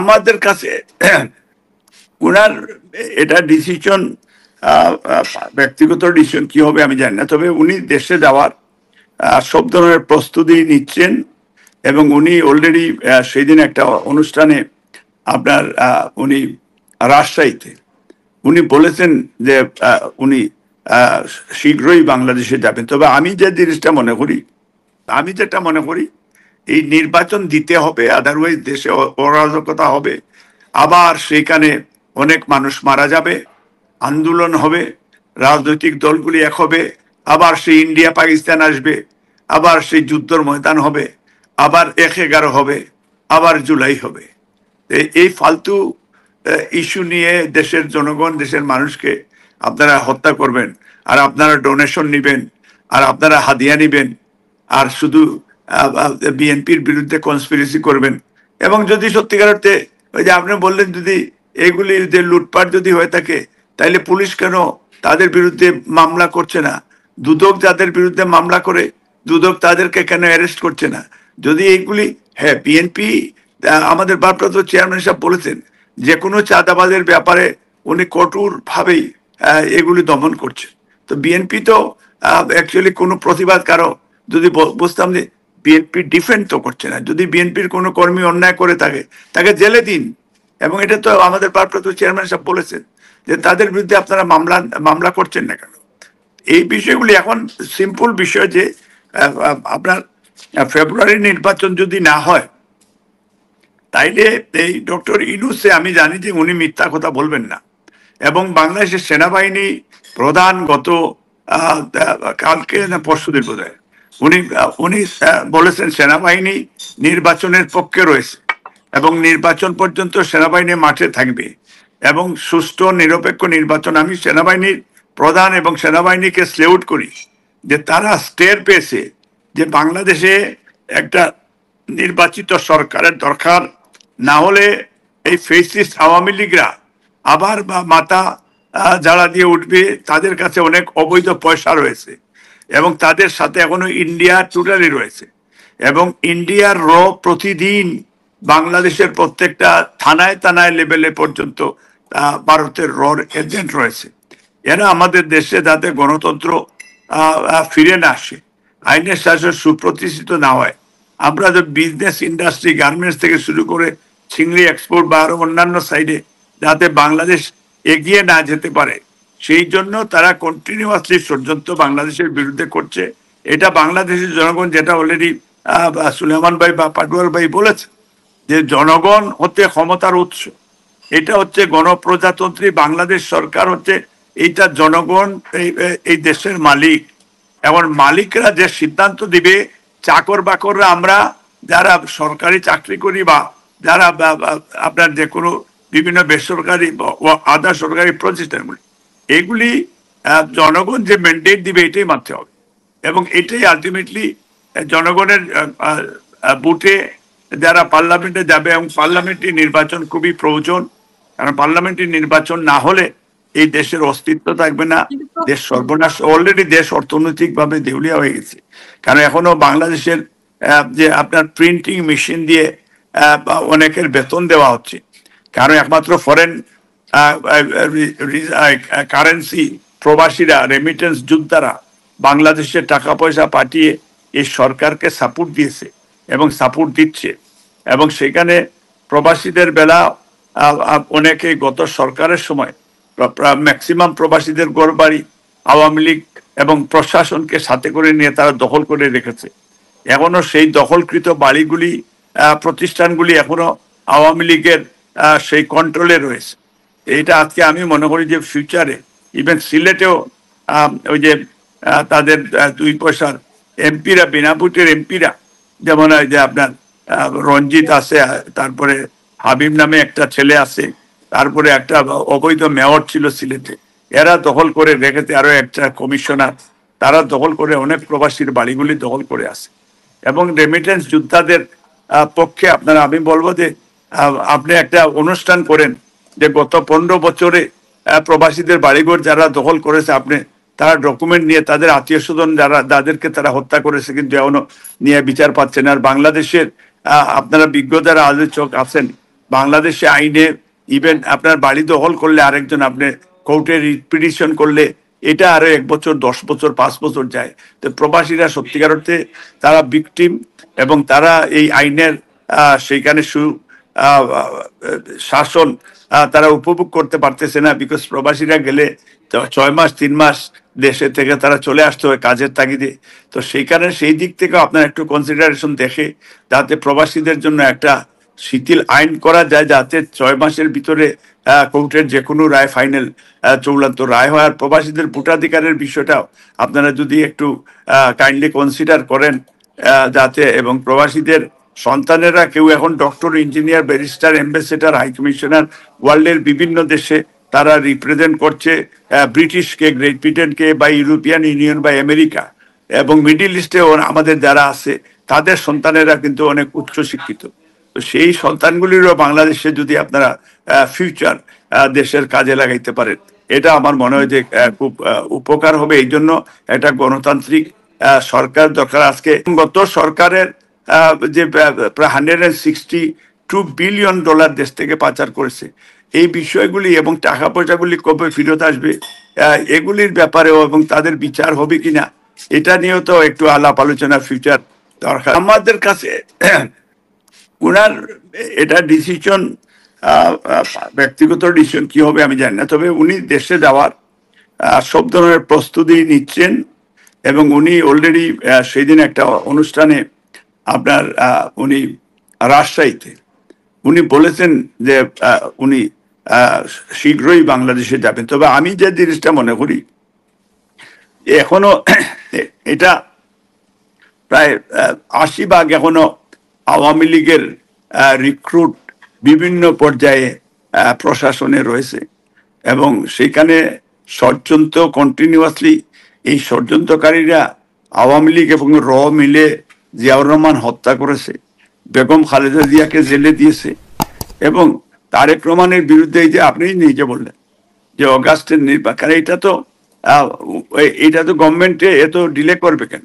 আমাদের কাছে ওনার এটা ডিসিশন, ব্যক্তিগত ডিসিশন কি হবে আমি জানি না, তবে উনি দেশে যাওয়ার সব ধরনের প্রস্তুতি নিচ্ছেন এবং উনি অলরেডি সেই দিন একটা অনুষ্ঠানে আপনার উনি রাজশাহীতে উনি বলেছেন যে উনি শীঘ্রই বাংলাদেশে যাবেন। তবে আমি যে জিনিসটা মনে করি, আমি যেটা মনে করি এই নির্বাচন দিতে হবে, আদারওয়াইজ দেশে অরাজকতা হবে, আবার সেইখানে অনেক মানুষ মারা যাবে, আন্দোলন হবে, রাজনৈতিক দলগুলি এক হবে, আবার সেই ইন্ডিয়া পাকিস্তান আসবে, আবার সেই যুদ্ধর ময়দান হবে, আবার ১/১১ হবে, আবার জুলাই হবে। এই ফালতু ইস্যু নিয়ে দেশের জনগণ, দেশের মানুষকে আপনারা হত্যা করবেন, আর আপনারা ডোনেশন নিবেন, আর আপনারা হাদিয়া নিবেন, আর শুধু বিএনপির বিরুদ্ধে কনস্পিরেসি করবেন। এবং যদি সত্যিকার অর্থে ওই যে আপনি বললেন যদি এগুলি যে লুটপাট যদি হয়ে থাকে, তাইলে পুলিশ কেন তাদের বিরুদ্ধে মামলা করছে না? দুদক যাদের বিরুদ্ধে মামলা করে, দুদক তাদেরকে কেন অ্যারেস্ট করছে না? যদি এইগুলি, হ্যাঁ বিএনপি আমাদের ভারপ্রাপ্ত চেয়ারম্যান সাহেব বলেছেন যে কোনো চাঁদাবাজের ব্যাপারে উনি কঠোরভাবেই এগুলি দমন করছে। তো বিএনপি তো অ্যাকচুয়ালি কোনো প্রতিবাদ কারো যদি বুঝতাম যে বিএনপি ডিফেন্ড তো করছে না, যদি বিএনপির কোনো কর্মী অন্যায় করে থাকে তাকে জেলে দিন। এবং এটা তো আমাদের ভারপ্রাপ্ত চেয়ারম্যান সাহেব বলেছেন যে তাদের বিরুদ্ধে আপনারা মামলা করছেন না কেন? এই বিষয়গুলি এখন সিম্পল বিষয় যে আপনার ফেব্রুয়ারি নির্বাচন যদি না হয়, তাইলে এই ডক্টর ইউনূসে আমি জানি যে উনি মিথ্যা কথা বলবেন না। এবং বাংলাদেশের সেনাবাহিনী প্রধান গত কালকে না পরশুদিন বোধহয় উনি বলেছেন সেনাবাহিনী নির্বাচনের পক্ষে রয়েছে এবং নির্বাচন পর্যন্ত সেনাবাহিনী মাঠে থাকবে এবং সুষ্ঠু নিরপেক্ষ নির্বাচন। আমি সেনাবাহিনীর প্রধান এবং সেনাবাহিনীকে স্যালুট করি যে তারা স্টের পেয়েছে যে বাংলাদেশে একটা নির্বাচিত সরকারের দরকার, না হলে এই ফেসিস্ট আওয়ামী লীগরা আবার মাথা জ্বালা দিয়ে উঠবে। তাদের কাছে অনেক অবৈধ পয়সা রয়েছে এবং তাদের সাথে এখনো ইন্ডিয়া টোটালি রয়েছে এবং ইন্ডিয়ার প্রতিদিন বাংলাদেশের প্রত্যেকটা থানায় থানায় লেভেলে পর্যন্ত ভারতের এজেন্ট রয়েছে। এরা আমাদের দেশে যাতে গণতন্ত্র ফিরে না আসে, আইনের শাসন সুপ্রতিষ্ঠিত না হয়, আমরা যে বিজনেস ইন্ডাস্ট্রি গার্মেন্টস থেকে শুরু করে চিংড়ি এক্সপোর্ট বা আরো অন্যান্য সাইডে যাতে বাংলাদেশ এগিয়ে না যেতে পারে, সেই জন্য তারা কন্টিনিউয়াসলি ষড়যন্ত্র বাংলাদেশের বিরুদ্ধে করছে। এটা বাংলাদেশের জনগণ, যেটা অলরেডি সুলেমান ভাই বা পাটওয়ার ভাই বলেছে, যে জনগণ হচ্ছে ক্ষমতার উৎস, এটা হচ্ছে গণপ্রজাতন্ত্রী বাংলাদেশ সরকার হচ্ছে এইটা জনগণ এই দেশের মালিক। এখন মালিকরা যে সিদ্ধান্ত দিবে, চাকর বাকররা আমরা যারা সরকারি চাকরি করি বা যারা আপনার যে কোনো বিভিন্ন বেসরকারি আধা সরকারি প্রতিষ্ঠানগুলি, এগুলি জনগণ যে ম্যান্ডেট দিবে এটাই মানতে হবে এবং এটাই আলটিমেটলি জনগণের বুথে যারা পার্লামেন্টে যাবে। এবং পার্লামেন্টারি নির্বাচন খুবই প্রয়োজন, কারণ পার্লামেন্টারি নির্বাচন না হলে এই দেশের অস্তিত্ব থাকবে না, দেশ সর্বনাশ। অলরেডি দেশ অর্থনৈতিকভাবে দেউলিয়া হয়ে গেছে, কারণ এখনো বাংলাদেশের যে আপনার প্রিন্টিং মেশিন দিয়ে অনেকের বেতন দেওয়া হচ্ছে, কারণ একমাত্র ফরেন কারেন্সি প্রবাসীরা, রেমিটেন্স যোদ্ধারা বাংলাদেশের টাকা পয়সা পাঠিয়ে এই সরকারকে সাপোর্ট দিয়েছে এবং সাপোর্ট দিচ্ছে। এবং সেখানে প্রবাসীদের বেলা অনেকে গত সরকারের সময় ম্যাক্সিমাম প্রবাসীদের ঘরবাড়ি আওয়ামী লীগ এবং প্রশাসনকে সাথে করে নিয়ে তারা দখল করে রেখেছে। এখনো সেই দখলকৃত বাড়িগুলি, প্রতিষ্ঠানগুলি এখনো আওয়ামী লীগের সেই কন্ট্রোলে রয়েছে। এইটা আজকে আমি মনে করি যে ফিউচারে ইভেন সিলেটেও ওই যে তাদের 2 পয়সার এমপিরা, বিনা ভোটের এমপিরা, যেমন যে আপনার রঞ্জিত আছে, তারপরে হাবিব নামে একটা ছেলে আছে, তারপরে একটা অবৈধ মেয়র ছিল সিলেটে, এরা দখল করে রেখেছে, আরো একটা কমিশনার, তারা দখল করে অনেক প্রবাসীর বাড়িগুলি দখল করে আছে। এবং রেমিটেন্স যোদ্ধাদের পক্ষে আপনারা, আমি বলবো যে আপনি একটা অনুষ্ঠান করেন যে গত 15 বছরে প্রবাসীদের বাড়িঘর যারা দখল করেছে, আপনি তারা ডকুমেন্ট নিয়ে তাদের আত্মীয় স্বজন যাদেরকে তারা হত্যা করেছে কিন্তু এখনো নিয়ে বিচার পাচ্ছেন। আর বাংলাদেশের আপনারা বিজ্ঞ যারা আলোচক আছেন বাংলাদেশে আইনে ইভেন আপনার বাড়ি দখল করলে আরেকজন আপনি কোর্টে রিপিটিশন করলে এটা আরো 1 বছর 10 বছর 5 বছর যায়। তো প্রবাসীরা সত্যিকার অর্থে তারা ভিকটিম এবং তারা এই আইনের সেইখানে শাসন তারা উপভোগ করতে পারতেছে না, বিকজ প্রবাসীরা গেলে 6 মাস 3 মাস দেশে থেকে তারা চলে আসতে হয় কাজের তাগিদে। তো সেইখানে সেই দিক থেকে আপনার একটু কনসিডারেশন দেখে যাতে প্রবাসীদের জন্য একটা শিথিল আইন করা যায়, যাতে 6 মাসের ভিতরে কোর্টের যে কোনো রায় ফাইনাল চূড়ান্ত রায় হয়। আর প্রবাসীদের ভোটাধিকারের বিষয়টাও আপনারা যদি একটু কাইন্ডলি কনসিডার করেন, যাতে এবং প্রবাসীদের সন্তানেরা কেউ এখন doctor, engineer, barrister, ambassador, high commissioner ওয়ার্ল্ডের বিভিন্ন দেশে তারা রিপ্রেজেন্ট করছে ব্রিটিশকে, গ্রেট ব্রিটেনকে বা ইউরোপিয়ান ইউনিয়ন বা আমেরিকা, এবং মিডিল ইস্টেও আমাদের যারা আছে তাদের সন্তানেরা কিন্তু অনেক উচ্চ শিক্ষিত। তো সেই সন্তানগুলিরও বাংলাদেশে যদি আপনারা ফিউচার দেশের কাজে লাগাইতে পারেন, এটা আমার মনে হয় যে খুব উপকার হবে। এই জন্য একটা গণতান্ত্রিক সরকার দরকার। আজকে গত সরকারের যে প্রায় $162 বিলিয়ন দেশ থেকে পাচার করেছে, এই বিষয়গুলি এবং টাকা পয়সাগুলি কবে ফেরত আসবে এগুলির ব্যাপারেও এবং তাদের বিচার হবে কিনা এটা নিয়েও তো একটু আলাপ আলোচনা ফিউচার দরকার আমাদের কাছে। ওনার এটা ডিসিশন ব্যক্তিগত ডিসিশন কি হবে আমি জানি না, তবে উনি দেশে যাওয়ার সব ধরনের প্রস্তুতি নিচ্ছেন এবং উনি অলরেডি সেই দিন একটা অনুষ্ঠানে আপনার উনি রাজশাহীতে উনি বলেছেন যে উনি শীঘ্রই বাংলাদেশে যাবেন। তবে আমি যে জিনিসটা মনে করি এখনো এটা প্রায় 80 ভাগ এখনো আওয়ামী লীগের রিক্রুট বিভিন্ন পর্যায়ে প্রশাসনে রয়েছে এবং সেখানে ষড়যন্ত্র কন্টিনিউয়াসলি, এই ষড়যন্ত্রকারীরা আওয়ামী লীগ এবং র মিলে জিয়াউর রহমান হত্যা করেছে, বেগম খালেদা জিয়াকে জেলে দিয়েছে এবং তারেক রহমানের বিরুদ্ধে এই যে আপনি নিজে বললেন যে অগাস্টের নির্বাচন, এটা তো গভর্নমেন্টে এত ডিলে করবে কেন?